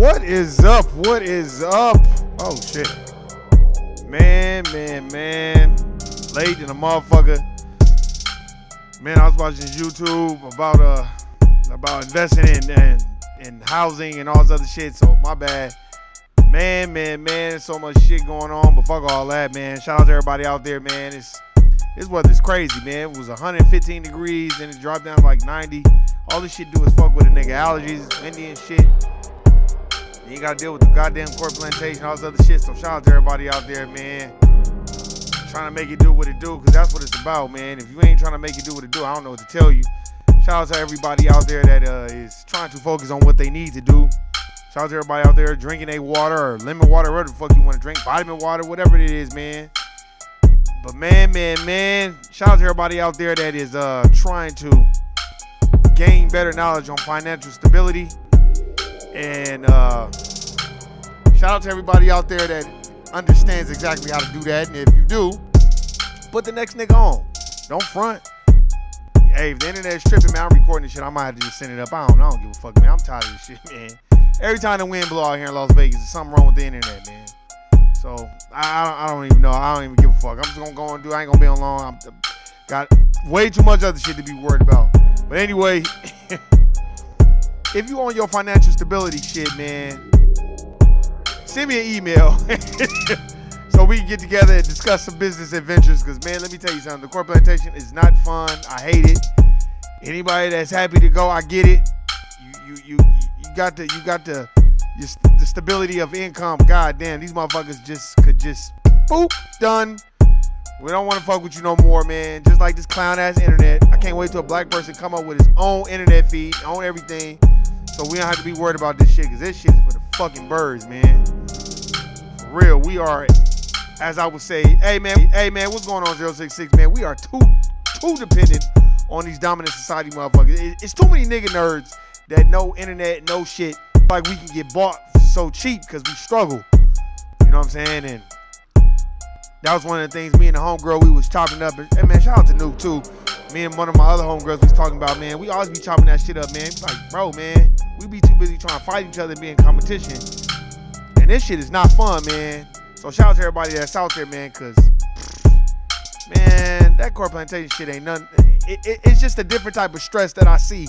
What is up? What is up? Oh shit. Man. Late in the motherfucker. Man, I was watching YouTube about investing in housing and all this other shit, so my bad. Man, so much shit going on, but fuck all that, man. Shout out to everybody out there, man. This weather's crazy, man. It was 115 degrees, then it dropped down to like 90. All this shit do is fuck with a nigga. Allergies, it's windy and shit. You gotta deal with the goddamn corn plantation, all this other shit. So shout out to everybody out there, man. Trying to make it do what it do, because that's what it's about, man. If you ain't trying to make it do what it do, I don't know what to tell you. Shout out to everybody out there that is trying to focus on what they need to do. Shout out to everybody out there drinking a water or lemon water, whatever the fuck you want to drink, vitamin water, whatever it is, man. But man, shout out to everybody out there that is trying to gain better knowledge on financial stability. And shout out to everybody out there that understands exactly how to do that. And if you do, put the next nigga on. Don't front. Hey, if the internet's tripping, man, I'm recording this shit. I might have to just send it up. I don't give a fuck, man. I'm tired of this shit, man. Every time the wind blow out here in Las Vegas, there's something wrong with the internet, man. So I don't even know. I don't even give a fuck. I'm just gonna go and do. I ain't gonna be on long. I got way too much other shit to be worried about. But anyway, if you on your financial stability shit, man, send me an email so we can get together and discuss some business adventures. Because, man, let me tell you something. The corn plantation is not fun. I hate it. Anybody that's happy to go, I get it. You got the stability of income. God damn, these motherfuckers could just boop, done. We don't want to fuck with you no more, man. Just like this clown ass internet. I can't wait till a black person come up with his own internet feed, own everything, so we don't have to be worried about this shit, because this shit is for the fucking birds, man. For real, we are, as I would say, hey man, what's going on, 066, man? We are too dependent on these dominant society motherfuckers. It's too many nigga nerds that know internet, know shit, like we can get bought so cheap because we struggle. You know what I'm saying? And that was one of the things me and the homegirl, we was chopping up. And man, shout out to Nuke too. Me and one of my other homegirls was talking about, man, we always be chopping that shit up, man. It's like, bro, man, we be too busy trying to fight each other and be in competition. And this shit is not fun, man. So shout out to everybody that's out there, man, because, man, that corn plantation shit ain't nothing. It's just a different type of stress that I see,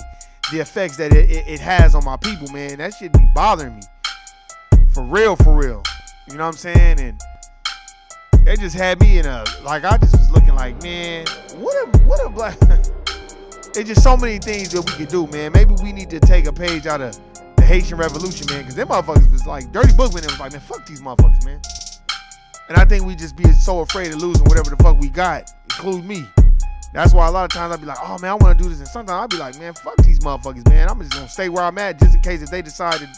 the effects that it has on my people, man. That shit be bothering me. For real. You know what I'm saying? And they just had me in I just was looking like, man, what a black... It's just so many things that we could do, man. Maybe we need to take a page out of the Haitian Revolution, man, because them motherfuckers was like, Dirty Book when it was like, man, fuck these motherfuckers, man. And I think we just be so afraid of losing whatever the fuck we got, include me. That's why a lot of times I'll be like, oh, man, I want to do this. And sometimes I'll be like, man, fuck these motherfuckers, man. I'm just going to stay where I'm at just in case if they decided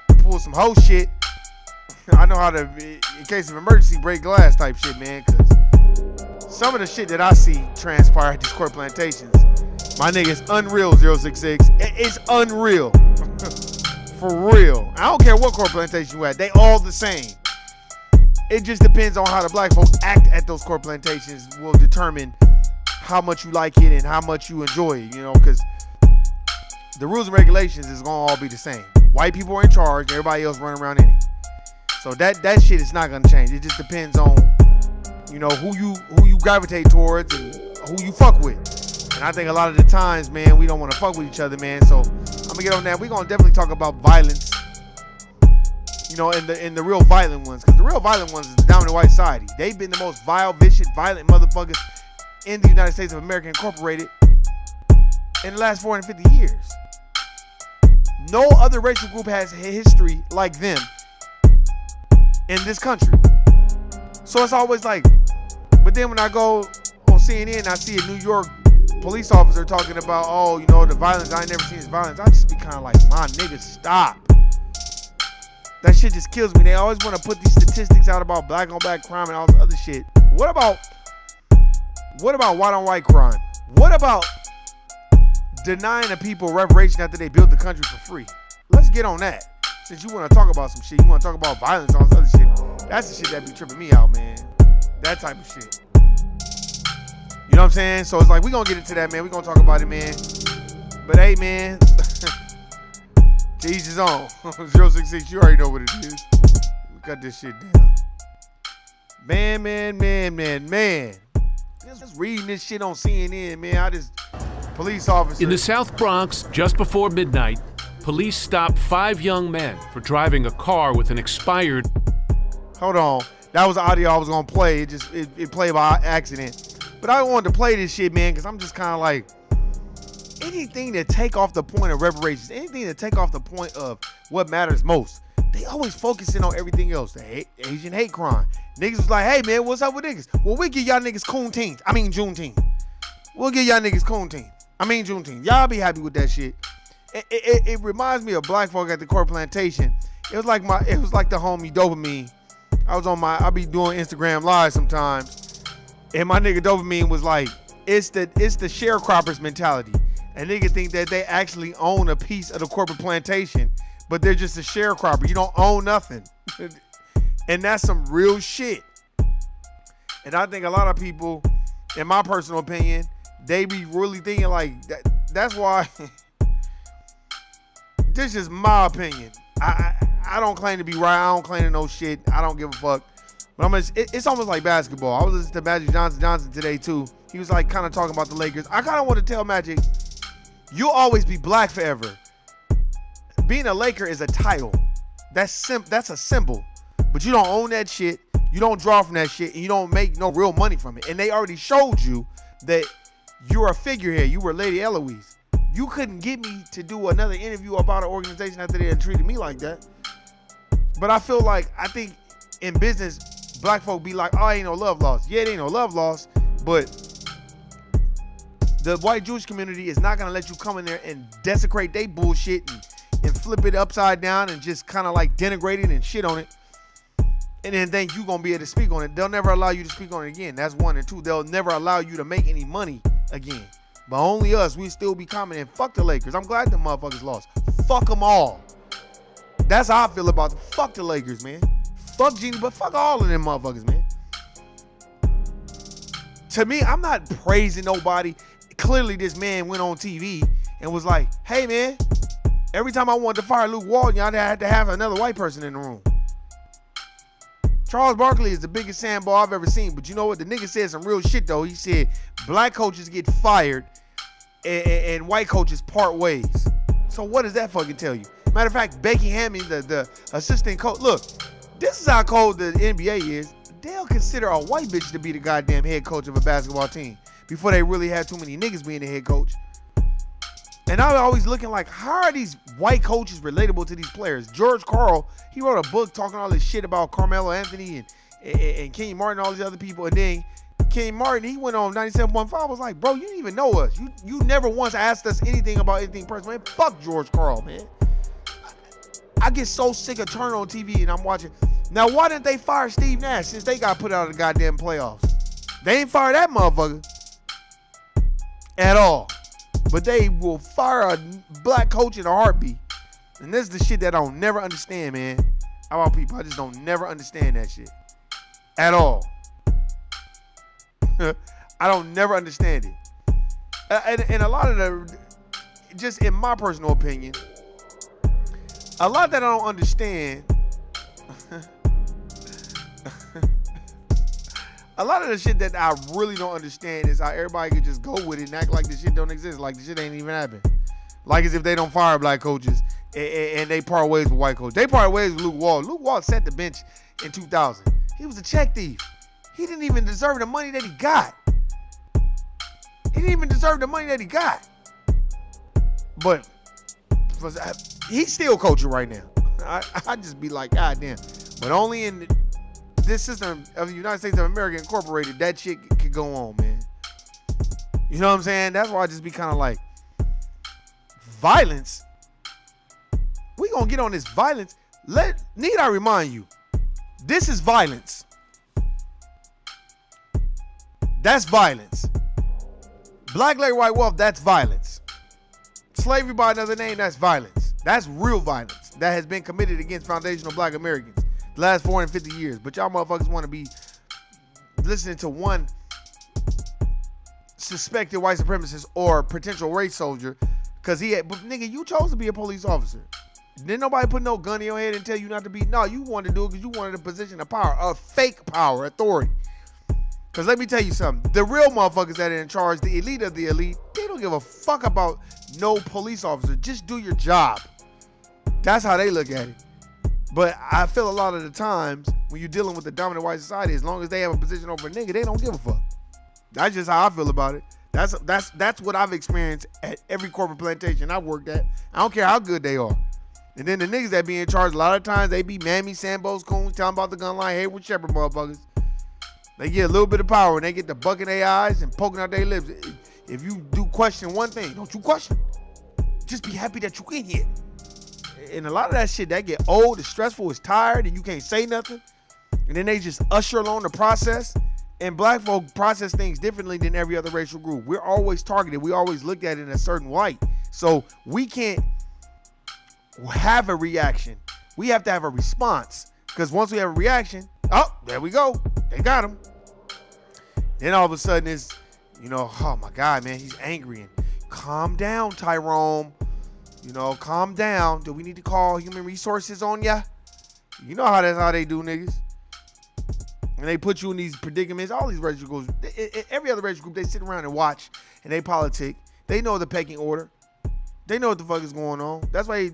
to pull some hoe shit. I know how to, in case of emergency, break glass type shit, man, because some of the shit that I see transpire at these corn plantations, my nigga, it's unreal, 066. It's unreal. For real. I don't care what corn plantation you at. They all the same. It just depends on how the black folks act at those corn plantations will determine how much you like it and how much you enjoy it, you know, because the rules and regulations is going to all be the same. White people are in charge, everybody else running around in it. So that shit is not gonna change. It just depends on, you know, who you gravitate towards and who you fuck with. And I think a lot of the times, man, we don't want to fuck with each other, man. So I'm gonna get on that. We're gonna definitely talk about violence, you know, in the real violent ones, because the real violent ones is the dominant white society. They've been the most vile, vicious, violent motherfuckers in the United States of America Incorporated in the last 450 years. No other racial group has a history like them in this country. So it's always like, but then when I go on CNN, I see a New York police officer talking about, oh, you know, the violence, I ain't never seen this violence. I just be kind of like, my nigga, stop. That shit just kills me. They always want to put these statistics out about black on black crime and all this other shit. What about white on white crime? What about denying the people reparation after they built the country for free? Let's get on that. Since you want to talk about some shit, you want to talk about violence and all this other shit. That's the shit that be tripping me out, man. That type of shit. You know what I'm saying? So it's like, we going to get into that, man. We going to talk about it, man. But hey, man, To each his own. 066, you already know what it is. Cut this shit down. Man. Just reading this shit on CNN, man. Police officer. In the South Bronx, just before midnight, police stopped 5 young men for driving a car with an expired... Hold on. That was the audio I was going to play. It played by accident. But I wanted to play this shit, man, because I'm just kind of like, anything to take off the point of reparations, anything to take off the point of what matters most. They always focusing on everything else. The Asian hate crime. Niggas was like, hey, man, what's up with niggas? Well, we give y'all niggas Juneteenth. We'll give y'all niggas Juneteenth. Y'all be happy with that shit. It reminds me of black folk at the Court Plantation. It was like the homie Dopamine. I be doing Instagram live sometimes, and my nigga Dopamine was like, it's the sharecroppers mentality. And nigga think that they actually own a piece of the corporate plantation, but they're just a sharecropper. You don't own nothing. And that's some real shit. And I think a lot of people, in my personal opinion, they be really thinking like that. That's why this is my opinion. I don't claim to be right. I don't claim to know shit. I don't give a fuck. But it's almost like basketball. I was listening to Magic Johnson today too. He was like kind of talking about the Lakers. I kind of want to tell Magic, you'll always be black forever. Being a Laker is a title. That's a symbol. But you don't own that shit. You don't draw from that shit. And you don't make no real money from it. And they already showed you that you're a figurehead. You were Lady Eloise. You couldn't get me to do another interview about an organization after they had treated me like that. But I think in business, black folk be like, oh, ain't no love lost. Yeah, it ain't no love lost. But the white Jewish community is not going to let you come in there and desecrate their bullshit and flip it upside down and just kind of like denigrate it and shit on it. And then think you going to be able to speak on it. They'll never allow you to speak on it again. That's 1. And 2, they'll never allow you to make any money again. But only us, we still be commenting, fuck the Lakers. I'm glad the motherfuckers lost. Fuck them all. That's how I feel about them. Fuck the Lakers, man. Fuck Genie, but fuck all of them motherfuckers, man. To me, I'm not praising nobody. Clearly, this man went on TV and was like, hey, man, every time I wanted to fire Luke Walton, y'all had to have another white person in the room. Charles Barkley is the biggest sandball I've ever seen. But you know what? The nigga said some real shit, though. He said black coaches get fired and white coaches part ways. So what does that fucking tell you? Matter of fact, Becky Hammond, the assistant coach. Look, this is how cold the NBA is. They'll consider a white bitch to be the goddamn head coach of a basketball team before they really have too many niggas being the head coach. And I'm always looking like, how are these white coaches relatable to these players? George Karl, he wrote a book talking all this shit about Carmelo Anthony and Kenny Martin and all these other people. And then Kenny Martin, he went on 97.5. I was like, bro, you didn't even know us. You never once asked us anything about anything personal. Man, fuck George Karl, man. I get so sick of turning on TV and I'm watching. Now, why didn't they fire Steve Nash since they got put out of the goddamn playoffs? They ain't fire that motherfucker at all. But they will fire a black coach in a heartbeat. And this is the shit that I don't never understand, man. About people, I just don't never understand that shit at all. I don't never understand it. And a lot of the, just in my personal opinion, a lot that I don't understand, a lot of the shit that I really don't understand is how everybody could just go with it and act like this shit don't exist, like this shit ain't even happen. Like as if they don't fire black coaches and they part ways with white coaches. They part ways with Luke Walton. Luke Walton set the bench in 2000. He was a check thief. He didn't even deserve the money that he got. He didn't even deserve the money that he got. But he's still coaching right now. I just be like, God damn. But only in this system of the United States of America Incorporated, that shit could go on, man. You know what I'm saying? That's why I just be kind of like, violence? We gonna get on this violence? Need I remind you, this is violence. That's violence. Black labor, white wealth, that's violence. Slavery by another name, that's violence. That's real violence that has been committed against foundational black Americans the last 450 years. But y'all motherfuckers want to be listening to one suspected white supremacist or potential race soldier because he had, but nigga, you chose to be a police officer. Didn't nobody put no gun in your head and tell you not to be. No, you wanted to do it because you wanted a position of power, a fake power, authority. Because let me tell you something. The real motherfuckers that are in charge, the elite of the elite, they don't give a fuck about no police officer. Just do your job. That's how they look at it. But I feel a lot of the times when you're dealing with the dominant white society, as long as they have a position over a nigga, they don't give a fuck. That's just how I feel about it. That's what I've experienced at every corporate plantation I've worked at. I don't care how good they are. And then the niggas that be in charge, a lot of times they be Mammy, Sambos, Coons, telling about the gun line, Hayward Shepherd motherfuckers. They get a little bit of power and they get the buck in their eyes and poking out their lips. If you do question one thing, don't you question. Just be happy that you in here. And a lot of that shit, that get old, it's stressful, it's tired, and you can't say nothing. And then they just usher along the process. And black folk process things differently than every other racial group. We're always targeted. We always looked at it in a certain light. So we can't have a reaction. We have to have a response. Because once we have a reaction, oh, there we go. They got him. Then all of a sudden it's, oh my God, man, he's angry. And calm down, Tyrone. Calm down. Do we need to call human resources on ya? You know how that's how they do, niggas. And they put you in these predicaments. All these racial groups, every other racial group, they sit around and watch and they politic. They know the pecking order. They know what the fuck is going on. That's why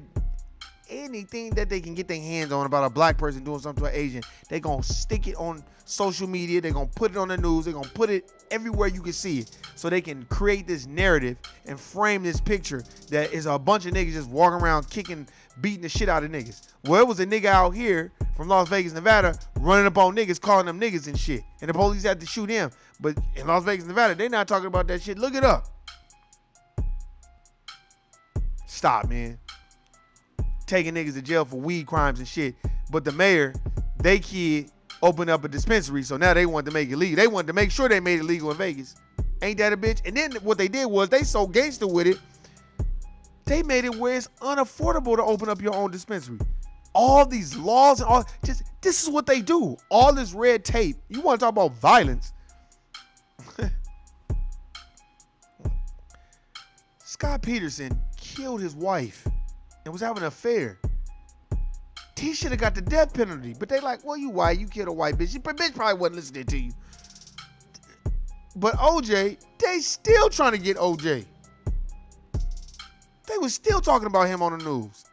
anything that they can get their hands on about a black person doing something to an Asian, they gonna stick it on social media. They gonna put it on the news. They gonna put it everywhere you can see it, so they can create this narrative and frame this picture that is a bunch of niggas just walking around kicking, beating the shit out of niggas. Well, it was a nigga out here from Las Vegas, Nevada, running up on niggas, calling them niggas and shit, and the police had to shoot him. But in Las Vegas, Nevada, they not talking about that shit. Look it up. Stop, man. Taking niggas to jail for weed crimes and shit. But the mayor, they kid, opened up a dispensary, so now they want to make it legal. They wanted to make sure they made it legal in Vegas. Ain't that a bitch? And then what they did was they so gangster with it, they made it where it's unaffordable to open up your own dispensary. All these laws and all, just this is what they do. All this red tape. You want to talk about violence? Scott Peterson killed his wife and was having an affair. He should have got the death penalty. But they like, well, you white, you killed a white bitch. Bitch probably wasn't listening to you. But OJ, they still trying to get OJ. They was still talking about him on the news.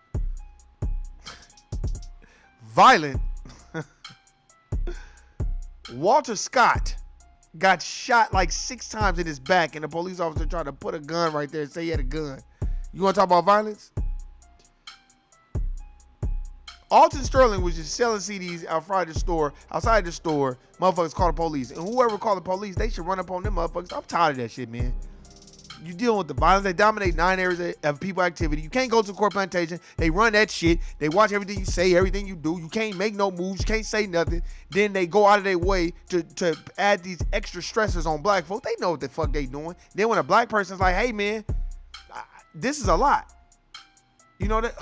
Violent. Walter Scott got shot like 6 times in his back, and the police officer tried to put a gun right there and say he had a gun. You want to talk about violence? Alton Sterling was just selling CDs outside the store. Motherfuckers called the police. And whoever called the police, they should run up on them motherfuckers. I'm tired of that shit, man. You dealing with the violence. They dominate 9 areas of people activity. You can't go to a court plantation. They run that shit. They watch everything you say, everything you do. You can't make no moves. You can't say nothing. Then they go out of their way to add these extra stressors on black folks. They know what the fuck they doing. Then when a black person's like, hey, man, this is a lot. You know that...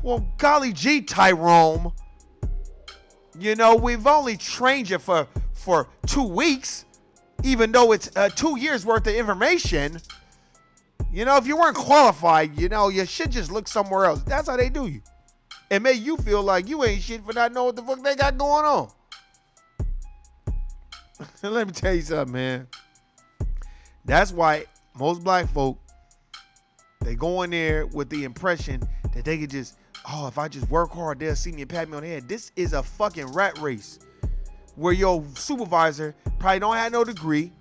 Well, golly gee, Tyrone. We've only trained you for 2 weeks, even though it's 2 years worth of information. If you weren't qualified, you should just look somewhere else. That's how they do you. And make you feel like you ain't shit for not knowing what the fuck they got going on. Let me tell you something, man. That's why most black folk, they go in there with the impression that they could just, if I just work hard, they'll see me and pat me on the head. This is a fucking rat race where your supervisor probably don't have no degree,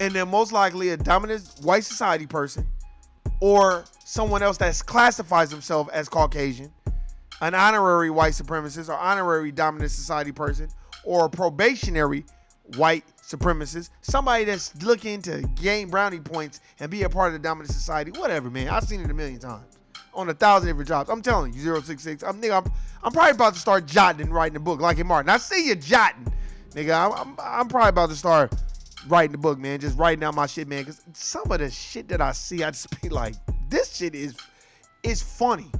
and they're most likely a dominant white society person or someone else that classifies themselves as Caucasian, an honorary white supremacist or honorary dominant society person, or a probationary white supremacist, somebody that's looking to gain brownie points and be a part of the dominant society. Whatever, man. I've seen it a million times on 1,000 different jobs. I'm telling you, 066. I'm probably about to start jotting and writing a book like in Martin. I see you jotting, nigga. I'm probably about to start writing the book, man. Just writing down my shit, man. Because some of the shit that I see, I just be like, this shit is funny.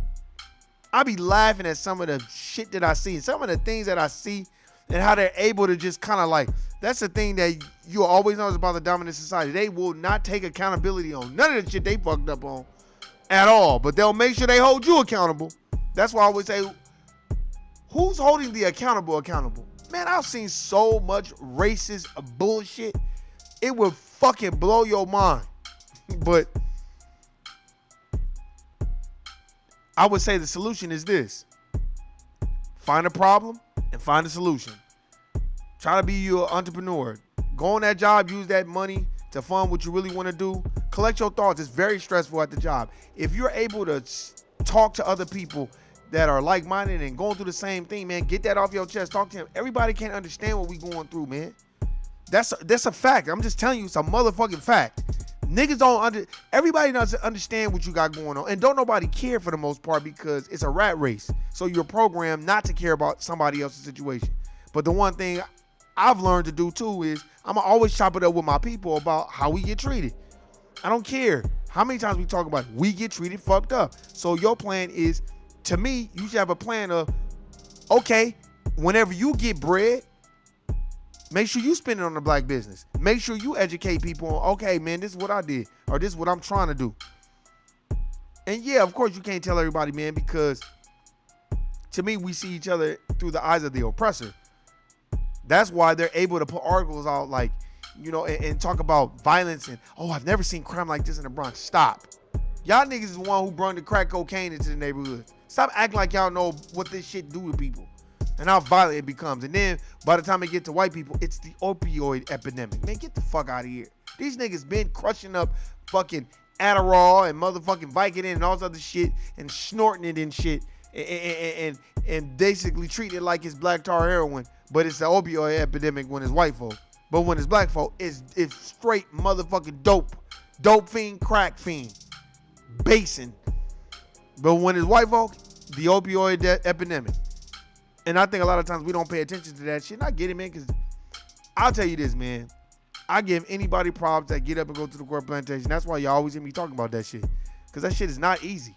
I be laughing at some of the shit that I see, some of the things that I see, and how they're able to just kind of like, that's the thing that you always know is about the dominant society. They will not take accountability on none of the shit they fucked up on at all, but they'll make sure they hold you accountable. That's why I always say, who's holding the accountable? Man, I've seen so much racist bullshit. It would fucking blow your mind. But I would say the solution is this. Find a problem and find a solution. Try to be your entrepreneur. Go on that job, use that money to fund what you really want to do. Collect your thoughts. It's very stressful at the job. If you're able to talk to other people that are like-minded and going through the same thing, man, get that off your chest. Talk to them. Everybody can't understand what we going through, man. That's a fact. I'm just telling you, it's a motherfucking fact. Niggas don't everybody doesn't understand what you got going on. And don't nobody care for the most part because it's a rat race. So you're programmed not to care about somebody else's situation. But the one thing I've learned to do too is I'm gonna always chop it up with my people about how we get treated. I don't care how many times we talk about it. We get treated fucked up. So your plan is, to me, you should have a plan of, okay, whenever you get bread, make sure you spend it on the black business. Make sure you educate people on, okay, man, this is what I did, or this is what I'm trying to do. And yeah, of course you can't tell everybody, man, because to me, we see each other through the eyes of the oppressor. That's why they're able to put articles out like, you know, and talk about violence and, oh, I've never seen crime like this in the Bronx. Stop. Y'all niggas is the one who brought the crack cocaine into the neighborhood. Stop acting like y'all know what this shit do to people and how violent it becomes. And then by the time it get to white people, it's the opioid epidemic. Man, get the fuck out of here. These niggas been crushing up fucking Adderall and motherfucking Vicodin and all this other shit and snorting it and shit and basically treating it like it's black tar heroin. But it's the opioid epidemic when it's white folk. But when it's black folk, it's straight motherfucking dope. Dope fiend, crack fiend. Basin. But when it's white folk, the opioid epidemic. And I think a lot of times we don't pay attention to that shit. And I get it, man, because I'll tell you this, man. I give anybody props that get up and go to the court plantation. That's why you always hear me talking about that shit. Because that shit is not easy.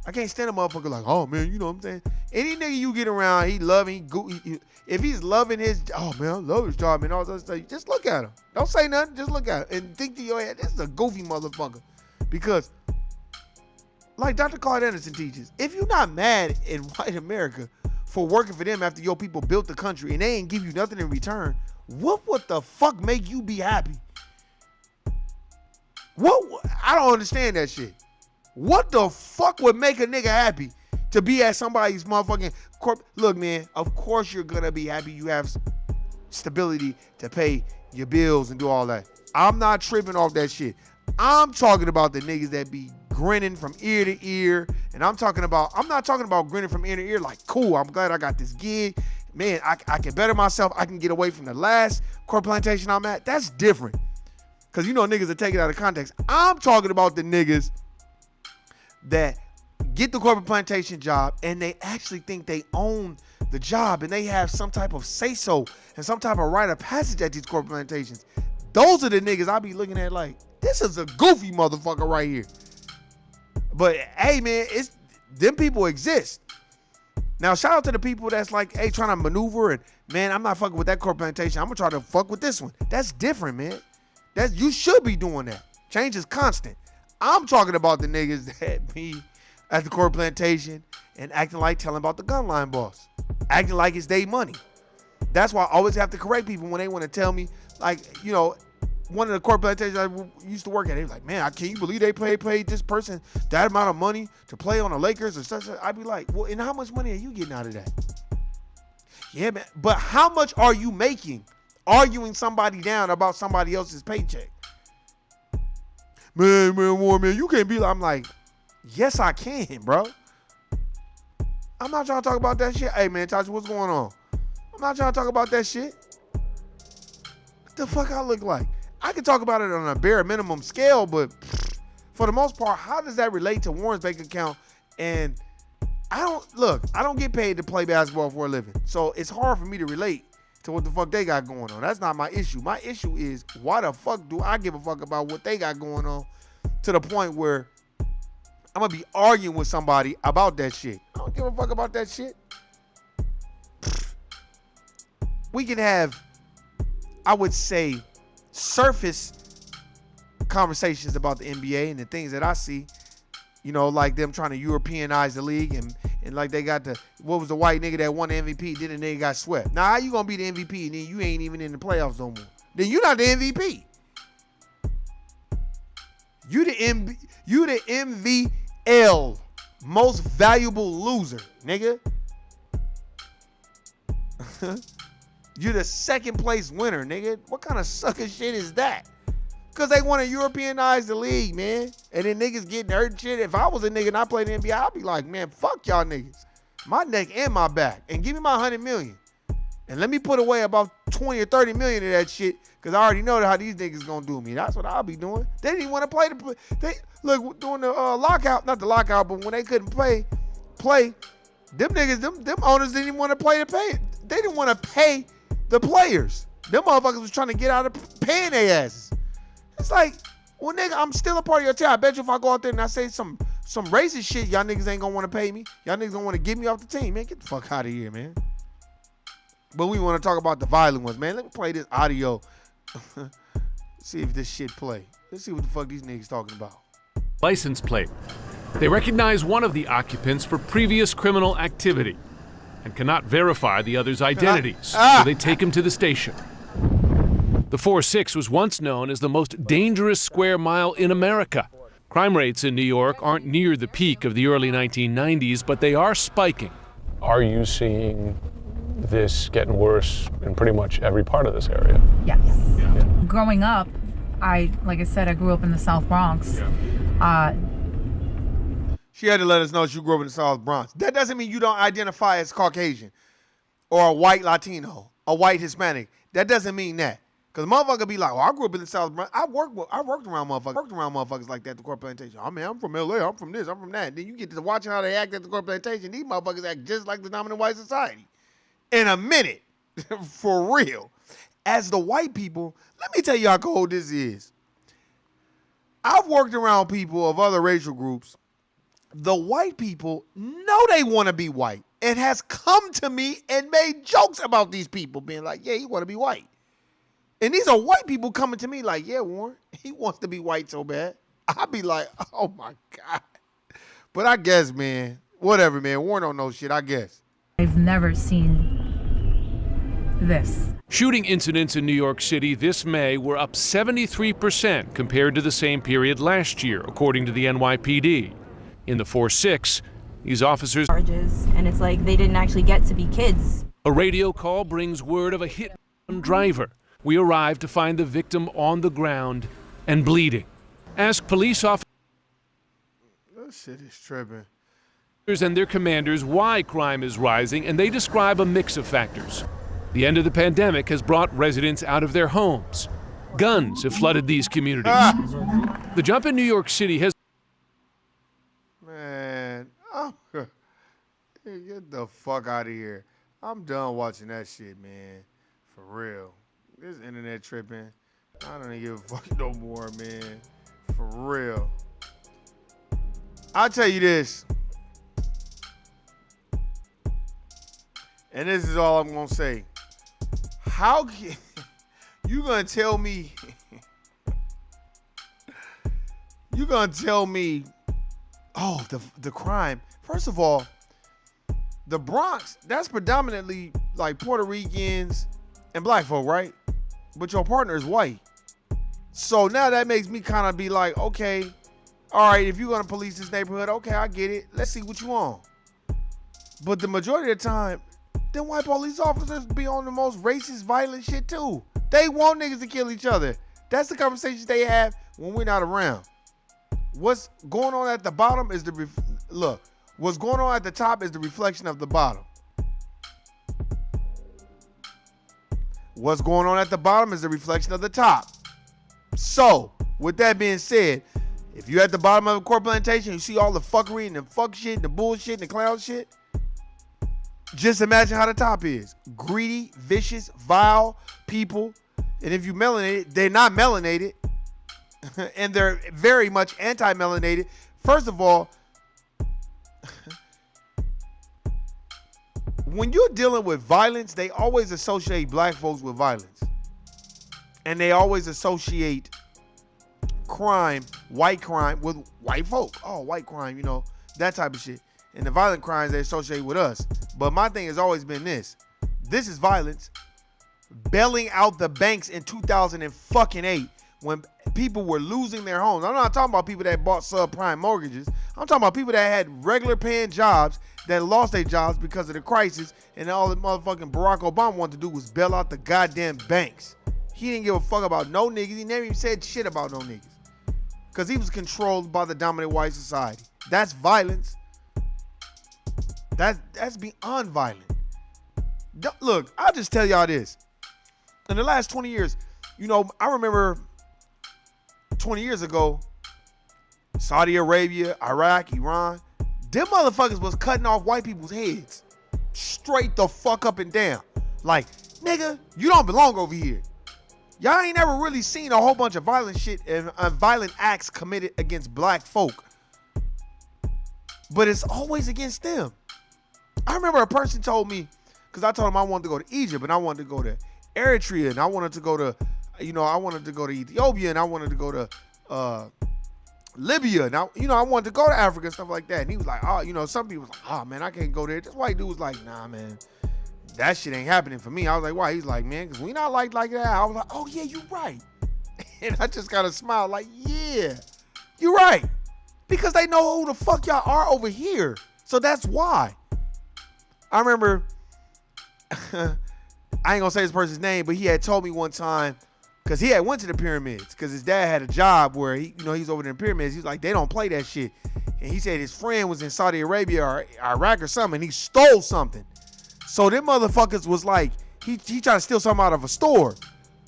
I can't stand a motherfucker like, oh, man, you know what I'm saying? Any nigga you get around, he loving, if he's loving his, oh, man, I love his job and all that stuff, just look at him. Don't say nothing. Just look at him and think to your head, this is a goofy motherfucker. Because, like Dr. Claude Anderson teaches, if you're not mad in white America for working for them after your people built the country and they ain't give you nothing in return, what would the fuck make you be happy? I don't understand that shit. What the fuck would make a nigga happy to be at somebody's motherfucking corp? Look, man, of course you're gonna be happy you have stability to pay your bills and do all that. I'm not tripping off that shit. I'm talking about the niggas that be grinning from ear to ear. And I'm not talking about grinning from ear to ear like, cool, I'm glad I got this gig. Man, I can better myself. I can get away from the last corp plantation I'm at. That's different. Because you know niggas that take it out of context. I'm talking about the niggas that get the corporate plantation job and they actually think they own the job and they have some type of say-so and some type of rite of passage at these corporate plantations. Those are the niggas I be looking at like, this is a goofy motherfucker right here. But hey, man, them people exist. Now, shout out to the people that's like, hey, trying to maneuver and, man, I'm not fucking with that corporate plantation. I'm gonna try to fuck with this one. That's different, man. You should be doing that. Change is constant. I'm talking about the niggas that be at the corporate plantation and acting like telling about the gun line boss. Acting like it's their money. That's why I always have to correct people when they want to tell me, like, you know, one of the corporate plantations I used to work at, they was like, man, can you believe they paid this person that amount of money to play on the Lakers or such? I'd be like, well, and how much money are you getting out of that? Yeah, man, but how much are you making arguing somebody down about somebody else's paycheck? Man, you can't be like, I'm like, yes, I can, bro. I'm not trying to talk about that shit. Hey, man, Tasha, what's going on? I'm not trying to talk about that shit. What the fuck I look like? I can talk about it on a bare minimum scale, but for the most part, how does that relate to Warren's bank account? And I don't get paid to play basketball for a living. So it's hard for me to relate to what the fuck they got going on. That's not my issue. My issue is, why the fuck do I give a fuck about what they got going on to the point where I'm going to be arguing with somebody about that shit? I don't give a fuck about that shit. We can have, I would say, surface conversations about the NBA and the things that I see. You know, like them trying to Europeanize the league and like they got what was the white nigga that won the MVP, then the nigga got swept. Now how you gonna be the MVP and then you ain't even in the playoffs no more? Then you not the MVP. You the MVL, most valuable loser, nigga. You the second place winner, nigga. What kind of sucker shit is that? Because they want to Europeanize the league, man. And then niggas getting hurt and shit. If I was a nigga and I played the NBA, I'd be like, man, fuck y'all niggas. My neck and my back. And give me my 100 million. And let me put away about 20 or 30 million of that shit. Because I already know how these niggas gonna do me. That's what I'll be doing. They didn't even want to play look, during the lockout, not the lockout, but when they couldn't play, them niggas, them owners didn't even want to play. They didn't want to pay the players. Them motherfuckers was trying to get out of paying their asses. It's like, well, nigga, I'm still a part of your team. I bet you if I go out there and I say some racist shit, y'all niggas ain't gonna want to pay me. Y'all niggas don't want to get me off the team, man. Get the fuck out of here, man. But we want to talk about the violent ones, man. Let me play this audio. See if this shit play. Let's see what the fuck these niggas talking about. License plate. They recognize one of the occupants for previous criminal activity and cannot verify the other's identities, so they take him to the station. The 4-6 was once known as the most dangerous square mile in America. Crime rates in New York aren't near the peak of the early 1990s, but they are spiking. Are you seeing this getting worse in pretty much every part of this area? Yes. Yeah. Growing up, like I said, I grew up in the South Bronx. Yeah. She had to let us know she grew up in the South Bronx. That doesn't mean you don't identify as Caucasian or a white Latino, a white Hispanic. That doesn't mean that. Because motherfucker be like, well, I grew up in the South Bronx. I worked around motherfuckers like that at the Court Plantation. I mean, I'm from LA, I'm from this, I'm from that. Then you get to watch how they act at the Court Plantation. These motherfuckers act just like the dominant white society. In a minute. For real. As the white people, let me tell you how cold this is. I've worked around people of other racial groups. The white people know they want to be white and has come to me and made jokes about these people being like, yeah, he want to be white. And these are white people coming to me like, yeah, Warren, he wants to be white so bad. I'd be like, oh my God. But I guess, man, whatever, man. Warren don't know shit, I guess. I've never seen this. Shooting incidents in New York City this May were up 73% compared to the same period last year, according to the NYPD. In the 4-6, these officers charges, and it's like they didn't actually get to be kids. A radio call brings word of a hit driver. We arrived to find the victim on the ground and bleeding. Ask police officers That shit is tripping. and their commanders why crime is rising, and they describe a mix of factors. The end of the pandemic has brought residents out of their homes. Guns have flooded these communities. The jump in New York City has... Man, get the fuck out of here. I'm done watching that shit, man. For real. This internet tripping. I don't even give a fuck no more, man. For real. I'll tell you this. And this is all I'm gonna say. How can you gonna tell me oh, the crime. First of all, the Bronx, that's predominantly like Puerto Ricans and black folk, right? But your partner is white. So now that makes me kind of be like, okay, all right, if you're going to police this neighborhood, okay, I get it. Let's see what you want. But the majority of the time, them white police officers be on the most racist, violent shit too. They want niggas to kill each other. That's the conversations they have when we're not around. What's going on at the bottom is what's going on at the top is the reflection of the bottom. What's going on at the bottom is the reflection of the top. So, with that being said, if you're at the bottom of a Court Plantation, you see all the fuckery and the fuck shit and the bullshit and the clown shit, just imagine how the top is. Greedy, vicious, vile people. And if you melanated, they're not melanated. And they're very much anti-melanated. First of all, when you're dealing with violence, they always associate black folks with violence. And they always associate crime white crime with white folk. Oh, white crime, you know, that type of shit. And the violent crimes they associate with us. But my thing has always been this. This is violence. Bailing out the banks in 2008 when people were losing their homes. I'm not talking about people that bought subprime mortgages. I'm talking about people that had regular paying jobs that lost their jobs because of the crisis, and all that motherfucking Barack Obama wanted to do was bail out the goddamn banks. He didn't give a fuck about no niggas. He never even said shit about no niggas. Because he was controlled by the dominant white society. That's violence. That's beyond violent. Look, I'll just tell y'all this. In the last 20 years, you know, I remember 20 years ago, Saudi Arabia, Iraq, Iran, them motherfuckers was cutting off white people's heads. Straight the fuck up and down. Like, nigga, you don't belong over here. Y'all ain't never really seen a whole bunch of violent shit and violent acts committed against black folk. But it's always against them. I remember a person told me, because I told him I wanted to go to Egypt and I wanted to go to Eritrea and I wanted to go to, you know, I wanted to go to Ethiopia and I wanted to go to Libya. Now, you know, I wanted to go to Africa and stuff like that. And he was like, oh, you know, some people was like, oh man, I can't go there. This white dude was like, nah, man, that shit ain't happening for me. I was like, why? He's like, man, because we not like that. I was like, oh yeah, you right. And I just kind of smiled like, yeah, you're right. Because they know who the fuck y'all are over here. So that's why. I remember, I ain't gonna say this person's name, but he had told me one time, because he had went to the pyramids, because his dad had a job where he, you know, he's over there in the pyramids. He's like, they don't play that shit. And he said his friend was in Saudi Arabia or Iraq or something, and he stole something. So them motherfuckers was like, he tried to steal something out of a store.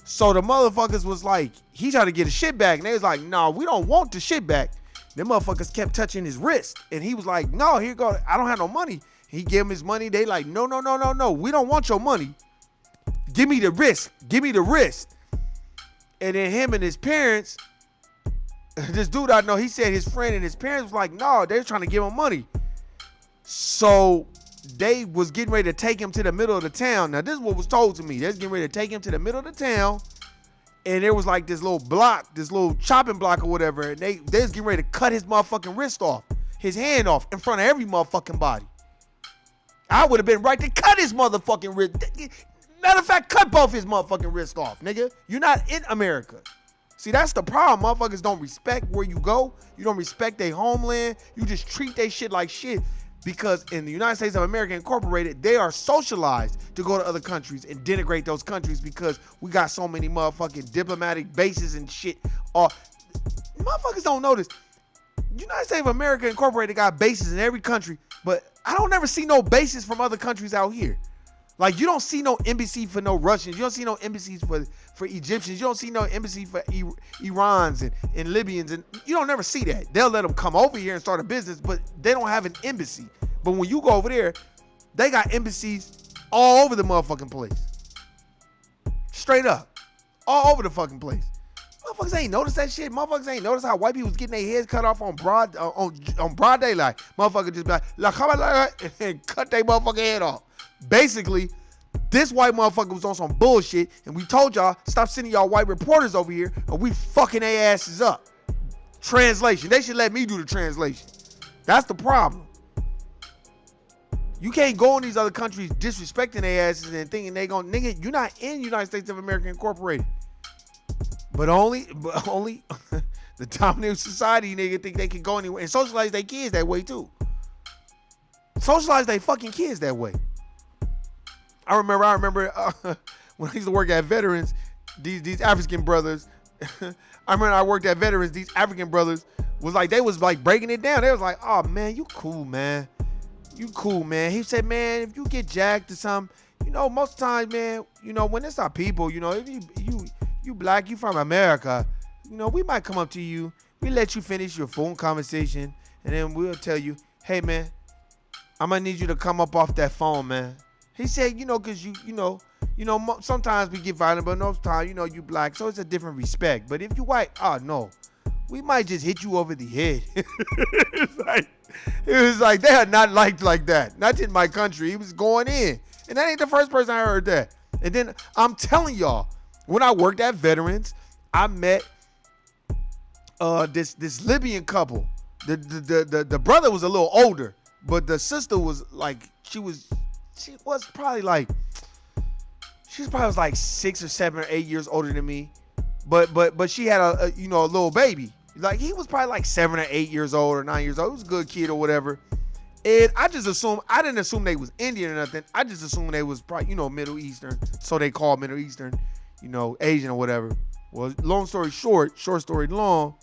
So the motherfuckers was like, he tried to get his shit back. And they was like, no, we don't want the shit back. Them motherfuckers kept touching his wrist. And he was like, no, here you go. I don't have no money. He gave him his money. They like, no. We don't want your money. Give me the wrist. Give me the wrist. And then him and his parents, this dude I know, he said his friend and his parents was like, no, they're trying to give him money. So they was getting ready to take him to the middle of the town. Now, this is what was told to me. They was getting ready to take him to the middle of the town. And there was like this little block, this little chopping block or whatever. And they was getting ready to cut his motherfucking wrist off, his hand off in front of every motherfucking body. I would have been right to cut his motherfucking wrist. Matter of fact, cut both his motherfucking wrist off, nigga. You're not in America. See, that's the problem. Motherfuckers don't respect where you go. You don't respect their homeland. You just treat their shit like shit. Because in the United States of America Incorporated, they are socialized to go to other countries and denigrate those countries because we got so many motherfucking diplomatic bases and shit. Motherfuckers don't notice. United States of America Incorporated got bases in every country, but I don't never see no bases from other countries out here. Like, you don't see no embassy for no Russians. You don't see no embassies for Egyptians. You don't see no embassy for Irans and Libyans. And you don't never see that. They'll let them come over here and start a business, but they don't have an embassy. But when you go over there, they got embassies all over the motherfucking place. Straight up. All over the fucking place. Motherfuckers ain't noticed that shit. Motherfuckers ain't noticed how white people was getting their heads cut off on broad daylight. Motherfuckers just be like, and cut their motherfucking head off. Basically, this white motherfucker was on some bullshit, and we told y'all, stop sending y'all white reporters over here, or we fucking their asses up. Translation. They should let me do the translation. That's the problem. You can't go in these other countries disrespecting their asses and thinking they gonna, nigga, you're not in United States of America Incorporated. But only the dominant society nigga think they can go anywhere and socialize their kids that way too. Socialize their fucking kids that way. I remember when I used to work at Veterans, these African brothers, I remember I worked at Veterans, these African brothers was like, they was like breaking it down. They was like, oh man, you cool, man. You cool, man. He said, man, if you get jacked or something, you know, most times, man, you know, when it's our people, you know, if you black, you from America, you know, we might come up to you, we let you finish your phone conversation, and then we'll tell you, hey man, I'm gonna need you to come up off that phone, man. He said, you know, because you know, sometimes we get violent, but most times, you know, you black, so it's a different respect. But if you white, oh no, we might just hit you over the head. It was like they are not liked like that. Not in my country. He was going in, and that ain't the first person I heard that. And then I'm telling y'all, when I worked at Veterans, I met this Libyan couple. The brother was a little older, but the sister was like she was probably like 6 or 7 or 8 years older than me, but she had a little baby. Like he was probably like 7 or 8 years old or 9 years old. He was a good kid or whatever. And I didn't assume they was Indian or nothing. I just assumed they was probably Middle Eastern, so they call Middle Eastern, Asian or whatever. Well, long story short story long.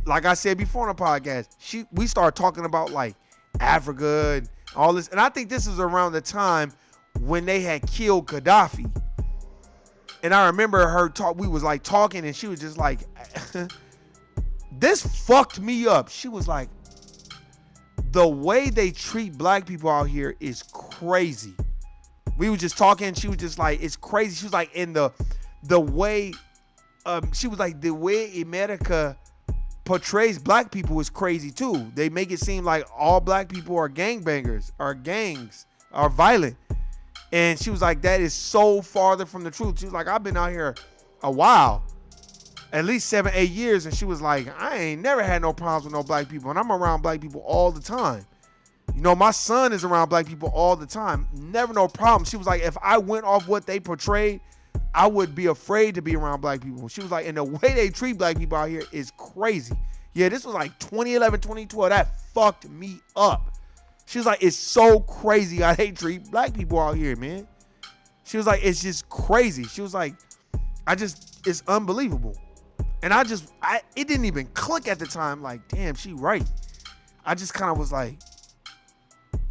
Like I said before on the podcast, we started talking about like Africa and all this, and I think this is around the time when they had killed Gaddafi. And I remember her talk. We was like talking, and she was just like, "This fucked me up." She was like, "The way they treat black people out here is crazy." We were just talking. She was just like, "It's crazy." She was like, "In the way," she was like, "The way America portrays black people is crazy too. They make it seem like all black people are gangbangers, are gangs, are violent." And she was like, "That is so farther from the truth." She was like, "I've been out here a while, at least 7, 8 years." And she was like, "I ain't never had no problems with no black people. And I'm around black people all the time. My son is around black people all the time. Never no problem." She was like, "If I went off what they portrayed, I would be afraid to be around black people." She was like, "And the way they treat black people out here is crazy." Yeah, this was like 2011, 2012. That fucked me up. She was like, "It's so crazy how they treat black people out here, man." She was like, "It's just crazy." She was like, it's unbelievable. And it didn't even click at the time. Like, damn, she right. I just kind of was like,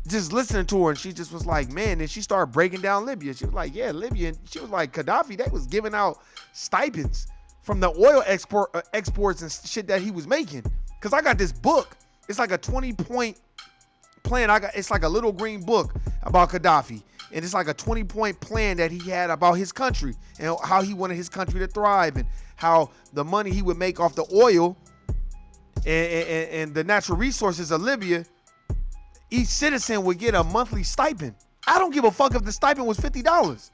just listening to her, and she just was like, man. And she started breaking down Libya. She was like, yeah, Libya. And she was like, Gaddafi, they was giving out stipends from the oil exports and shit that he was making. Cause I got this book. It's like a 20-point plan. It's like a little green book about Gaddafi. And it's like a 20-point plan that he had about his country and how he wanted his country to thrive, and how the money he would make off the oil and the natural resources of Libya, each citizen would get a monthly stipend. I don't give a fuck if the stipend was $50.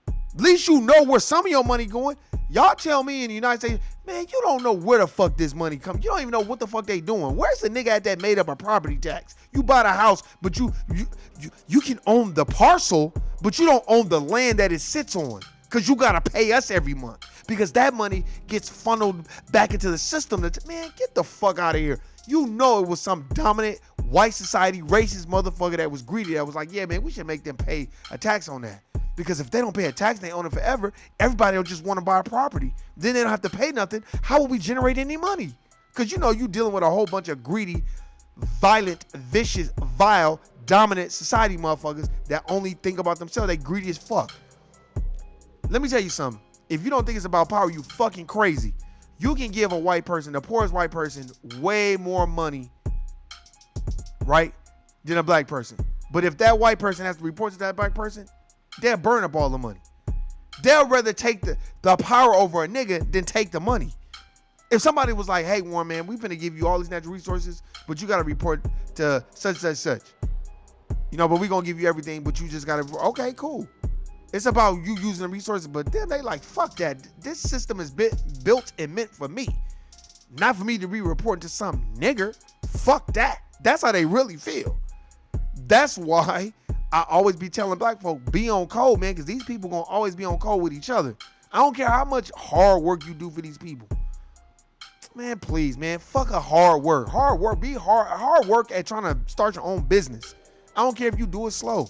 At least you know where some of your money going. Y'all tell me in the United States, man, you don't know where the fuck this money comes. You don't even know what the fuck they doing. Where's the nigga at that made up a property tax? You buy the house, but you can own the parcel, but you don't own the land that it sits on, because you gotta pay us every month, because that money gets funneled back into the system. Man, get the fuck out of here. You know it was some dominant white society racist motherfucker that was greedy, that was like, yeah, man, we should make them pay a tax on that. Because if they don't pay a tax, they own it forever. Everybody will just want to buy a property. Then they don't have to pay nothing. How will we generate any money? Because you dealing with a whole bunch of greedy, violent, vicious, vile, dominant society motherfuckers that only think about themselves. They greedy as fuck. Let me tell you something. If you don't think it's about power, you fucking crazy. You can give a white person, the poorest white person, way more money, right, than a black person. But if that white person has to report to that black person, they'll burn up all the money. They'll rather take the power over a nigga than take the money. If somebody was like, hey, Warren, man, we finna give you all these natural resources, but you got to report to such, such, such. But we gonna give you everything, but you just got to, okay, cool. It's about you using the resources, but then they like, fuck that. This system is built and meant for me. Not for me to be reporting to some nigger. Fuck that. That's how they really feel. That's why I always be telling black folk, be on code, man, because these people gonna always be on code with each other. I don't care how much hard work you do for these people. Man, please, man, fuck a hard work. Hard work, be hard work at trying to start your own business. I don't care if you do it slow.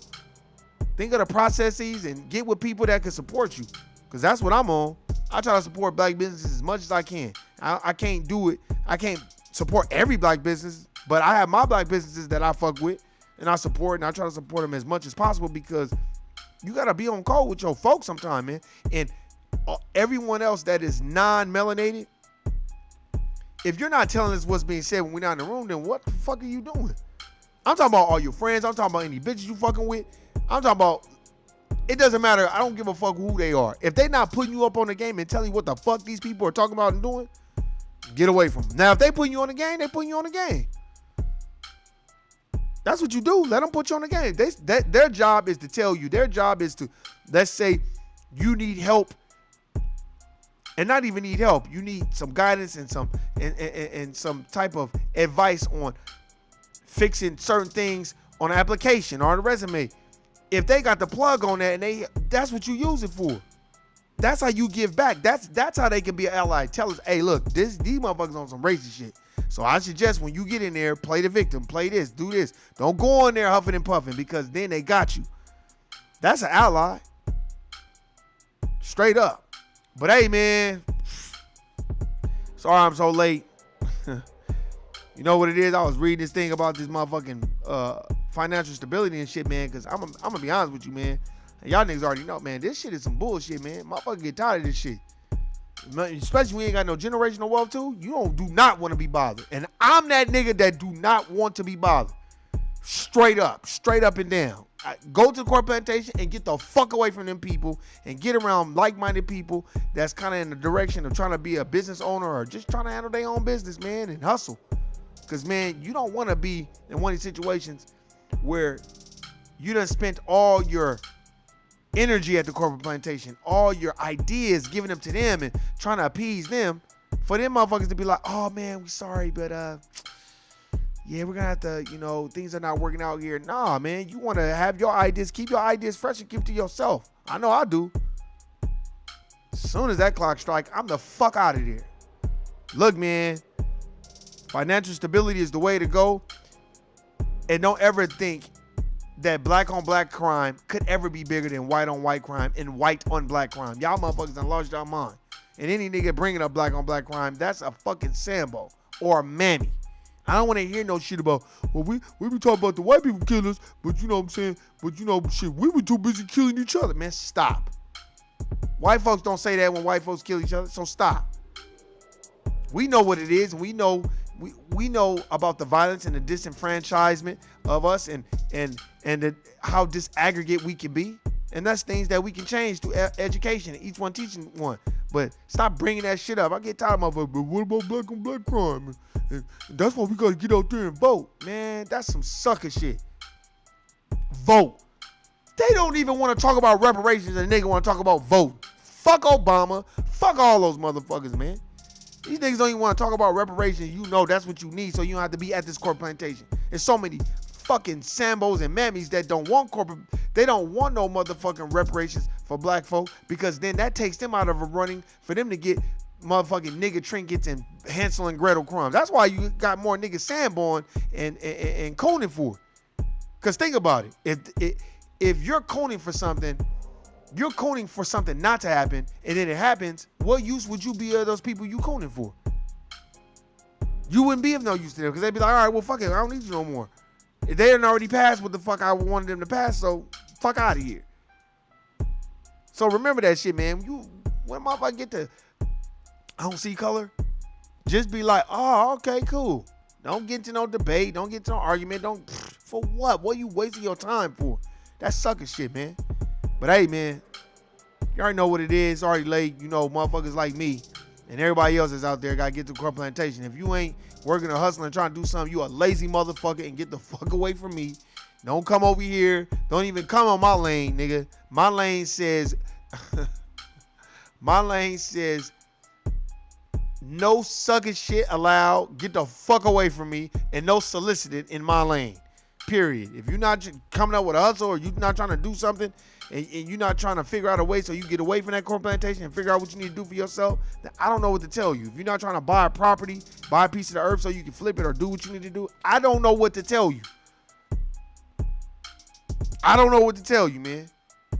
Think of the processes and get with people that can support you, because that's what I'm on. I try to support black businesses as much as I can. I can't do it. I can't support every black business, but I have my black businesses that I fuck with and I support, and I try to support them as much as possible, because you got to be on code with your folks sometime, man. And everyone else that is non-melanated, if you're not telling us what's being said when we're not in the room, then what the fuck are you doing? I'm talking about all your friends. I'm talking about any bitches you fucking with. I'm talking about, it doesn't matter. I don't give a fuck who they are. If they not putting you up on the game and telling you what the fuck these people are talking about and doing, get away from them. Now, if they putting you on the game, they putting you on the game. That's what you do. Let them put you on the game. Their job is to tell you. Their job is to, let's say you need help and not even need help. You need some guidance and some type of advice on fixing certain things on an application or on a resume. If they got the plug on that and that's what you use it for. That's how you give back. That's how they can be an ally. Tell us, hey, look, these motherfuckers on some racist shit. So I suggest when you get in there, play the victim, play this, do this. Don't go in there huffing and puffing because then they got you. That's an ally. Straight up. But hey, man, sorry I'm so late. You know what it is? I was reading this thing about this motherfucking financial stability and shit, man, because I'm gonna be honest with you, man. And y'all niggas already know, man, this shit is some bullshit, man. Motherfuckers get tired of this shit. Especially when you ain't got no generational wealth too. You do not want to be bothered. And I'm that nigga that do not want to be bothered. Straight up and down. Go to the corporate plantation and get the fuck away from them people and get around like-minded people that's kind of in the direction of trying to be a business owner or just trying to handle their own business, man, and hustle. Because, man, you don't want to be in one of these situations where you done spent all your energy at the corporate plantation, all your ideas, giving them to them and trying to appease them, for them motherfuckers to be like, oh, man, we sorry, but, yeah, we're going to have to, things are not working out here. Nah, man, you want to have your ideas, keep your ideas fresh and keep them to yourself. I know I do. As soon as that clock strikes, I'm the fuck out of there. Look, man, financial stability is the way to go. And don't ever think that black on black crime could ever be bigger than white on white crime and white on black crime. Y'all motherfuckers done lost y'all mind. And any nigga bringing up black on black crime, that's a fucking Sambo or a mammy. I don't want to hear no shit about, well, we be talking about the white people killing us, but you know what I'm saying? But shit, we were too busy killing each other. Man, stop. White folks don't say that when white folks kill each other, so stop. We know what it is, and we know about the violence and the disenfranchisement of us and how disaggregate we can be. And that's things that we can change through education, each one teaching one. But stop bringing that shit up. I get tired of my, but what about black on black crime? And that's why we got to get out there and vote. Man, that's some sucker shit. Vote. They don't even want to talk about reparations and they want to talk about voting. Fuck Obama. Fuck all those motherfuckers, man. These niggas don't even want to talk about reparations. You know that's what you need, so you don't have to be at this corporate plantation. There's so many fucking Sambos and mammies that don't want they don't want no motherfucking reparations for black folk, because then that takes them out of a running for them to get motherfucking nigga trinkets and Hansel and Gretel crumbs. That's why you got more niggas Sanborn and coning for it. Because think about it. If you're coning for something, you're coning for something not to happen, and then it happens, what use would you be of those people you coning for? You wouldn't be of no use to them, because they'd be like, all right, well, fuck it, I don't need you no more. If they didn't already pass what the fuck I wanted them to pass, so fuck out of here. So remember that shit, man. When motherfucker get to, I don't see color, just be like, oh, okay, cool. Don't get into no debate. Don't get into no argument. For what? What are you wasting your time for? That's sucker shit, man. But hey, man, you already know what it is. It's already late. Motherfuckers like me and everybody else is out there got to get to corporate plantation. If you ain't working or hustling, trying to do something, you a lazy motherfucker, and get the fuck away from me. Don't come over here. Don't even come on my lane, nigga. My lane says, no sucking shit allowed. Get the fuck away from me, and no solicited in my lane. Period. If you're not coming up with a hustle, or you're not trying to do something, and you're not trying to figure out a way so you get away from that corporate plantation and figure out what you need to do for yourself, then I don't know what to tell you. If you're not trying to buy a property, buy a piece of the earth so you can flip it or do what you need to do, I don't know what to tell you. I don't know what to tell you, man.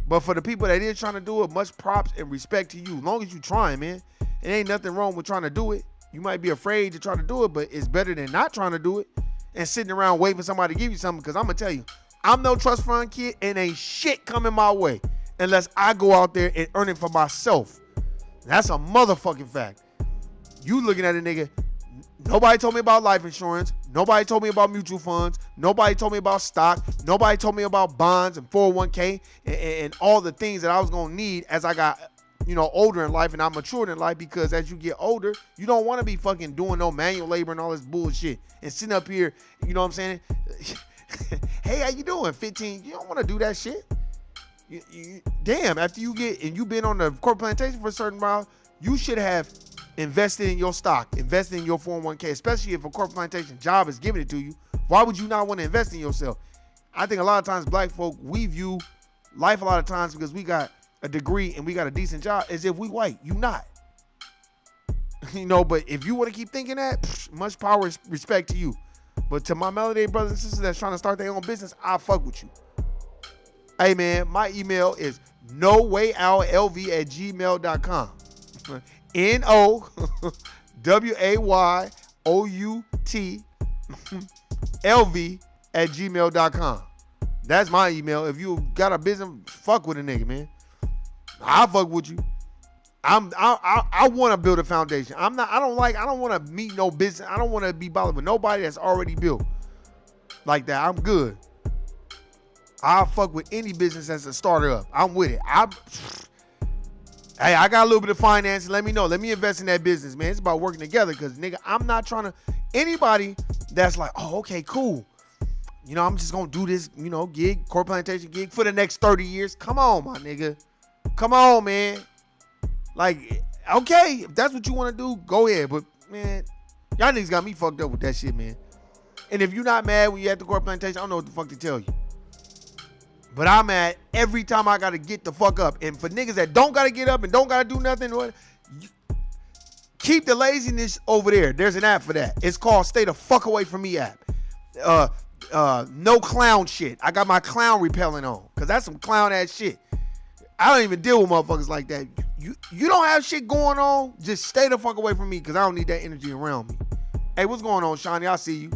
But for the people that is trying to do it, much props and respect to you. As long as you trying, man. It ain't nothing wrong with trying to do it. You might be afraid to try to do it, but it's better than not trying to do it and sitting around waiting for somebody to give you something. Because I'm going to tell you, I'm no trust fund kid, and ain't shit coming my way unless I go out there and earn it for myself. That's a motherfucking fact. You looking at a nigga, nobody told me about life insurance. Nobody told me about mutual funds. Nobody told me about stock. Nobody told me about bonds and 401k and all the things that I was going to need as I got, older in life and I matured in life. Because as you get older, you don't want to be fucking doing no manual labor and all this bullshit and sitting up here, you know what I'm saying? Hey, how you doing? 15. You don't want to do that shit. Damn, after you get, and you've been on the corporate plantation for a certain while, You should have invested in your stock, invested in your 401k, especially if a corporate plantation job is giving it to you. Why would you not want to invest in yourself? I think a lot of times black folk, we view life a lot of times because we got a degree and we got a decent job as if we white. You not. But if you want to keep thinking that, much power, respect to you. But to my Melody brothers and sisters that's trying to start their own business, I'll fuck with you. Hey, man, my email is nowayoutlv@gmail.com. NOWAYOUTLV@gmail.com. That's my email. If you got a business, fuck with a nigga, man. I'll fuck with you. I want to build a foundation. I don't want to meet no business. I don't want to be bothered with nobody that's already built like that. I'm good. I'll fuck with any business that's a startup. I'm with it. Hey, I got a little bit of finance. Let me know. Let me invest in that business, man. It's about working together because, nigga, I'm not trying to, anybody that's like, oh, okay, cool. I'm just going to do this, gig, corporate plantation gig for the next 30 years. Come on, my nigga. Come on, man. Like, okay, if that's what you want to do, go ahead. But, man, y'all niggas got me fucked up with that shit, man. And if you're not mad when you're at the corporate plantation, I don't know what the fuck to tell you. But I'm mad every time I got to get the fuck up. And for niggas that don't got to get up and don't got to do nothing, keep the laziness over there. There's an app for that. It's called Stay the Fuck Away From Me app. No clown shit. I got my clown repellent on because that's some clown ass shit. I don't even deal with motherfuckers like that. You don't have shit going on, just stay the fuck away from me because I don't need that energy around me. Hey, what's going on, Shawnee? I see you.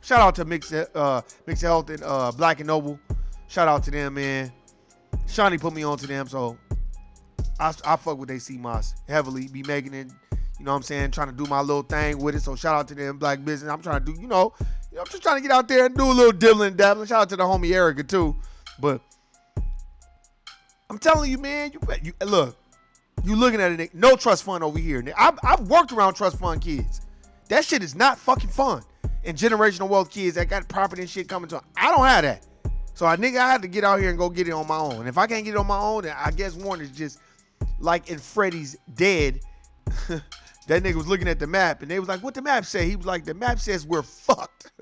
Shout out to Mixed Health and Black and Noble. Shout out to them, man. Shawnee put me on to them, so I fuck with they CMOS heavily. Be making it, you know what I'm saying, trying to do my little thing with it. So shout out to them, Black Business. I'm trying to do, I'm just trying to get out there and do a little dibbling and dabbling. Shout out to the homie Erica too. But I'm telling you, man, you look, you looking at it, no trust fund over here. I've worked around trust fund kids. That shit is not fucking fun. And generational wealth kids that got property and shit coming to them. I don't have that. So I had to get out here and go get it on my own. And if I can't get it on my own, then I guess Warren is just like in Freddy's Dead. That nigga was looking at the map and they was like, what the map say? He was like, the map says we're fucked.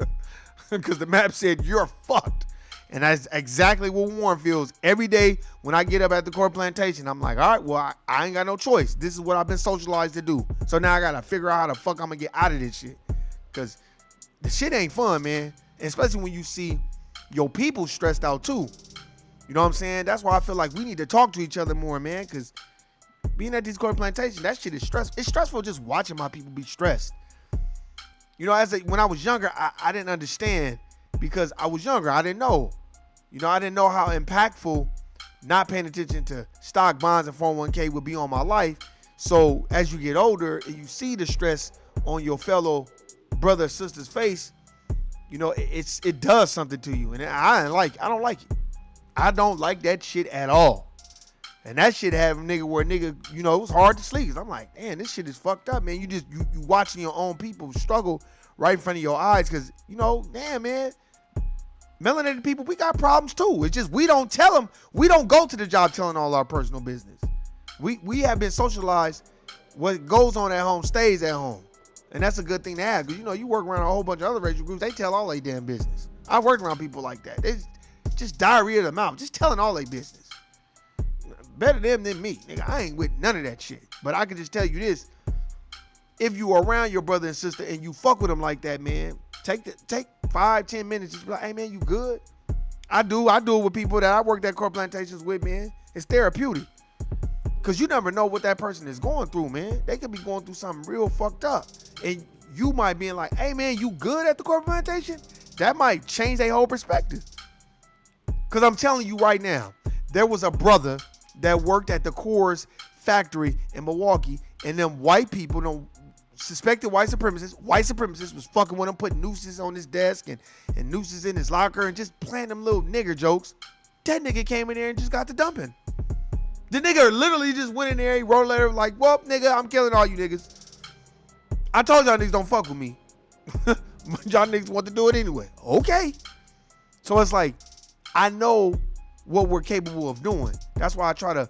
Because the map said you're fucked. And that's exactly what Warren feels. Every day when I get up at the corporate plantation, I'm like, all right, well, I ain't got no choice. This is what I've been socialized to do. So now I got to figure out how the fuck I'm going to get out of this shit. Because the shit ain't fun, man. And especially when you see your people stressed out too. You know what I'm saying? That's why I feel like we need to talk to each other more, man. Because being at these corporate plantations, that shit is stressful. It's stressful just watching my people be stressed. When I was younger, I didn't understand because I was younger. I didn't know. I didn't know how impactful not paying attention to stock, bonds, and 401k would be on my life. So as you get older and you see the stress on your fellow brother or sister's face, it does something to you. And I don't like it. I don't like that shit at all. And that shit have a nigga where it was hard to sleep. I'm like, damn, this shit is fucked up, man. You watching your own people struggle right in front of your eyes because, damn, man. Melanated people, we got problems too. It's just we don't tell them. We don't go to the job telling all our personal business. We have been socialized. What goes on at home stays at home. And that's a good thing to have. Because, you work around a whole bunch of other racial groups. They tell all their damn business. I've worked around people like that. They just diarrhea of the mouth. Just telling all their business. Better them than me. Nigga, I ain't with none of that shit. But I can just tell you this. If you are around your brother and sister and you fuck with them like that, man, take 5-10 minutes, just be like, hey man, you good? I do it with people that I worked at corporate plantations with, man. It's therapeutic. Cause you never know what that person is going through, man. They could be going through something real fucked up. And you might be like, hey man, you good at the corporate plantation? That might change their whole perspective. Cause I'm telling you right now, there was a brother that worked at the Coors factory in Milwaukee, and them white people, suspected white supremacists was fucking with him, putting nooses on his desk and nooses in his locker and just playing them little nigger jokes. That nigga came in there and just got to dumping. The nigga literally just went in there, he wrote a letter like, well, nigga, I'm killing all you niggas. I told y'all niggas don't fuck with me. Y'all niggas want to do it anyway. Okay. So it's like, I know what we're capable of doing. That's why I try to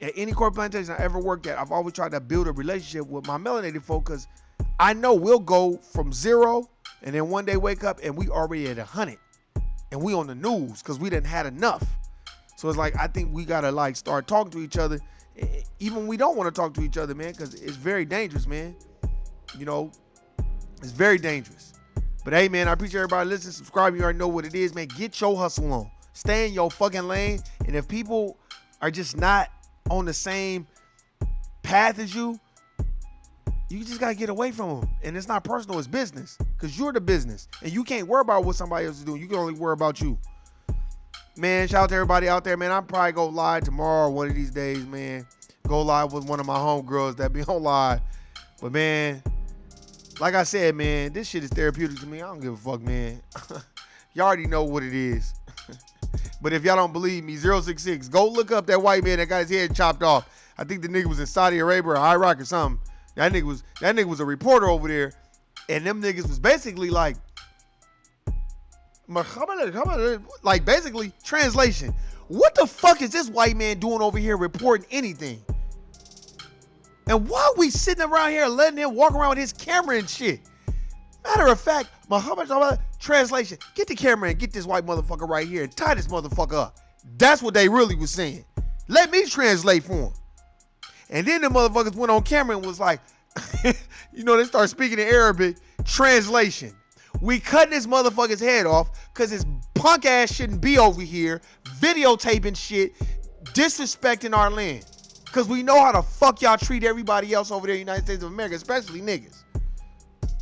at any corporate plantation I ever worked at, I've always tried to build a relationship with my melanated folk because I know we'll go from 0 and then one day wake up and we already at 100 and we on the news because we didn't had enough. So it's like, I think we got to like start talking to each other even when we don't want to talk to each other, man, because it's very dangerous, man. You know, it's very dangerous. But hey, man, I appreciate everybody listening. Subscribe. You already know what it is, man. Get your hustle on. Stay in your fucking lane. And if people are just not on the same path as you, you just got to get away from them. And it's not personal, it's business. Because you're the business. And you can't worry about what somebody else is doing. You can only worry about you. Man, shout out to everybody out there, man. I'm probably go live tomorrow one of these days, man. Go live with one of my homegirls that be on live. But, man, like I said, man, this shit is therapeutic to me. I don't give a fuck, man. Y'all already know what it is. But if y'all don't believe me, 066, go look up that white man that got his head chopped off. I think the nigga was in Saudi Arabia or Iraq or something. That nigga was a reporter over there, and them niggas was basically like basically translation. What the fuck is this white man doing over here reporting anything? And why we sitting around here letting him walk around with his camera and shit? Matter of fact, Muhammad translation, get the camera and get this white motherfucker right here and tie this motherfucker up. That's what they really was saying. Let me translate for him. And then the motherfuckers went on camera and was like, you know, they started speaking in Arabic. Translation. We cutting this motherfucker's head off because his punk ass shouldn't be over here videotaping shit, disrespecting our land. Because we know how the fuck y'all treat everybody else over there in the United States of America, especially niggas.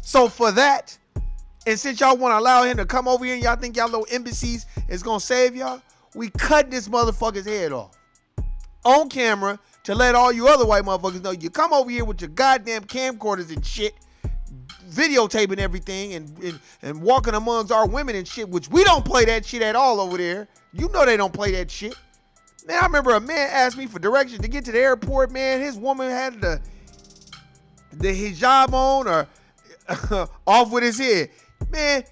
So for that, and since y'all want to allow him to come over here and y'all think y'all little embassies is going to save y'all, we cut this motherfucker's head off on camera to let all you other white motherfuckers know you come over here with your goddamn camcorders and shit, videotaping everything and walking amongst our women and shit, which we don't play that shit at all over there. You know they don't play that shit. Man, I remember a man asked me for directions to get to the airport, man. His woman had the hijab on or off with his head. Man,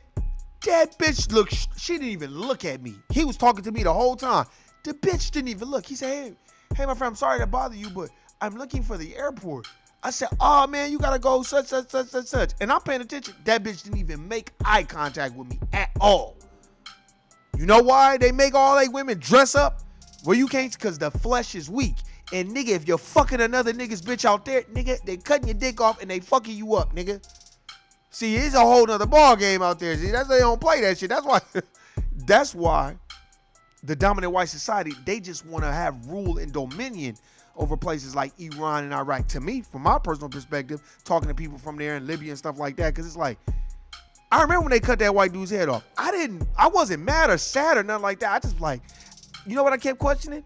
that bitch she didn't even look at me. He was talking to me the whole time. The bitch didn't even look. He said, hey, my friend, I'm sorry to bother you, but I'm looking for the airport. I said, oh, man, you got to go such. And I'm paying attention. That bitch didn't even make eye contact with me at all. You know why they make all they women dress up? Well, you can't, because the flesh is weak. And, nigga, if you're fucking another nigga's bitch out there, nigga, they cutting your dick off and they fucking you up, nigga. See, it's a whole nother ball game out there. See, that's why they don't play that shit. That's why the dominant white society, they just want to have rule and dominion over places like Iran and Iraq. To me, from my personal perspective, talking to people from there in Libya and stuff like that, because it's like, I remember when they cut that white dude's head off. I wasn't mad or sad or nothing like that. I just like, you know what I kept questioning?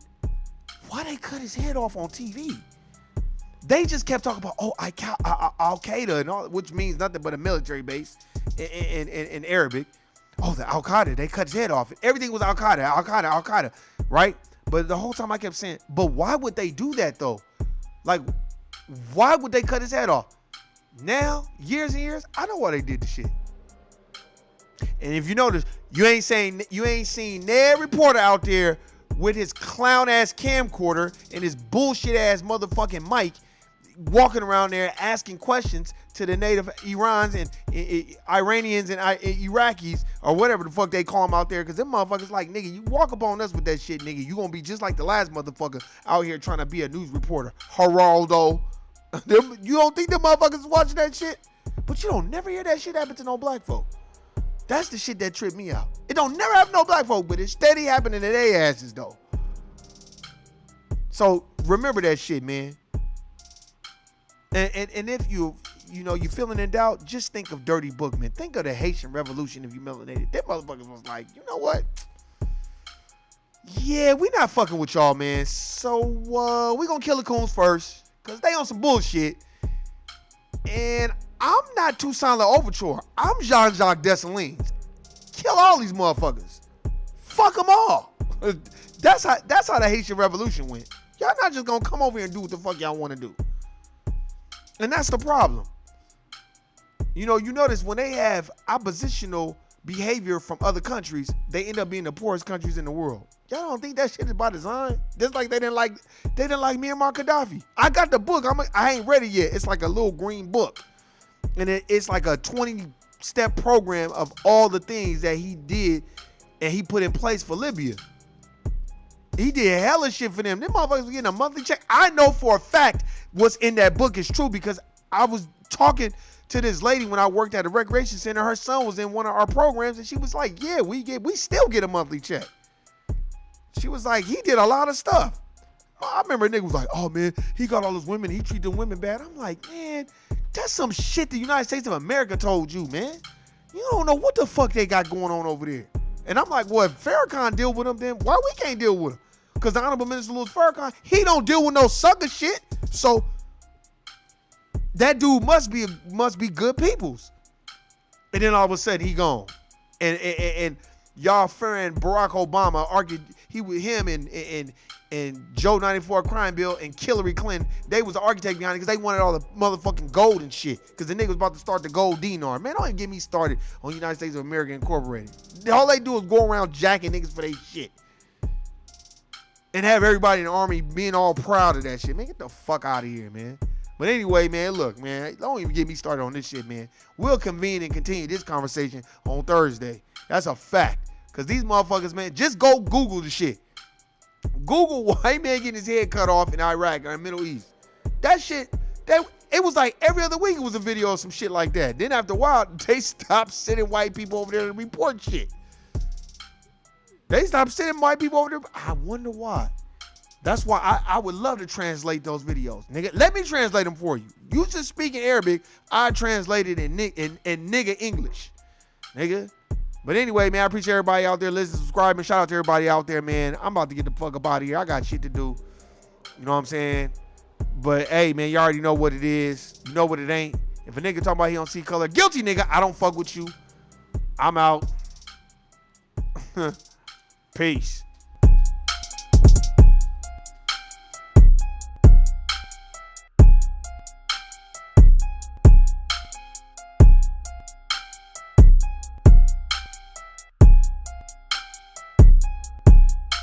Why they cut his head off on TV? They just kept talking about, Al-Qaeda and all, which means nothing but a military base in Arabic. Oh, the Al-Qaeda, they cut his head off. Everything was Al-Qaeda, right? But the whole time I kept saying, but why would they do that though? Like, why would they cut his head off? Now, years and years, I know why they did the shit. And if you notice, you ain't seen no reporter out there with his clown ass camcorder and his bullshit ass motherfucking mic walking around there asking questions to the native Iranians and Iranians and Iraqis or whatever the fuck they call them out there, because them motherfuckers like, nigga, you walk up on us with that shit, nigga, you gonna be just like the last motherfucker out here trying to be a news reporter. Geraldo. You don't think them motherfuckers is watching that shit? But you don't never hear that shit happen to no black folk. That's the shit that tripped me out. It don't never happen to no black folk, but it's steady happening to their asses though. So remember that shit, man. And if you're feeling in doubt, just think of Dirty Bookman. Think of the Haitian Revolution if you melanated. That motherfucker was like, you know what? Yeah, we not fucking with y'all, man. So we gonna kill the coons first, cause they on some bullshit. And I'm not Toussaint L'Ouverture. I'm Jean-Jacques Dessalines. Kill all these motherfuckers. Fuck them all. That's how the Haitian Revolution went. Y'all not just gonna come over here and do what the fuck y'all want to do. And that's the problem. You know, you notice when they have oppositional behavior from other countries, they end up being the poorest countries in the world. Y'all don't think that shit is by design? Just like they didn't like Muammar Gaddafi. I got the book. I ain't read it yet. It's like a little green book, and it's like a 20-step program of all the things that he did and he put in place for Libya. He did hella shit for them. Them motherfuckers were getting a monthly check. I know for a fact what's in that book is true because I was talking to this lady when I worked at a recreation center. Her son was in one of our programs, and she was like, "Yeah, we still get a monthly check." She was like, "He did a lot of stuff." I remember a nigga was like, "Oh man, he got all those women. He treated them women bad." I'm like, man, that's some shit the United States of America told you, man. You don't know what the fuck they got going on over there. And I'm like, well, if Farrakhan deal with them, then why we can't deal with him? Because the Honorable Minister Louis Farrakhan, he don't deal with no sucker shit. So that dude must be good peoples. And then all of a sudden he gone. And y'all friend Barack Obama argued him and Joe 94 crime bill and Hillary Clinton, they was the architect behind it because they wanted all the motherfucking gold and shit. Because the nigga was about to start the gold dinar. Man, don't even get me started on United States of America Incorporated. All they do is go around jacking niggas for their shit. And have everybody in the army being all proud of that shit. Man, get the fuck out of here, man. But anyway, man, look, man, don't even get me started on this shit, man. We'll convene and continue this conversation on Thursday. That's a fact. Because these motherfuckers, man, just go Google the shit. Google white man getting his head cut off in Iraq or in the Middle East. That shit, it was like every other week it was a video of some shit like that. Then after a while, they stopped sending white people over there to report shit. They stopped sending white people over there. I wonder why. That's why I would love to translate those videos. Nigga, let me translate them for you. You just speaking Arabic, I translate it in nigga English. Nigga. But anyway, man, I appreciate everybody out there listening, subscribing. Shout out to everybody out there, man. I'm about to get the fuck up out of here. I got shit to do. You know what I'm saying? But hey, man, you already know what it is. You know what it ain't. If a nigga talking about he don't see color, guilty nigga, I don't fuck with you. I'm out. Peace.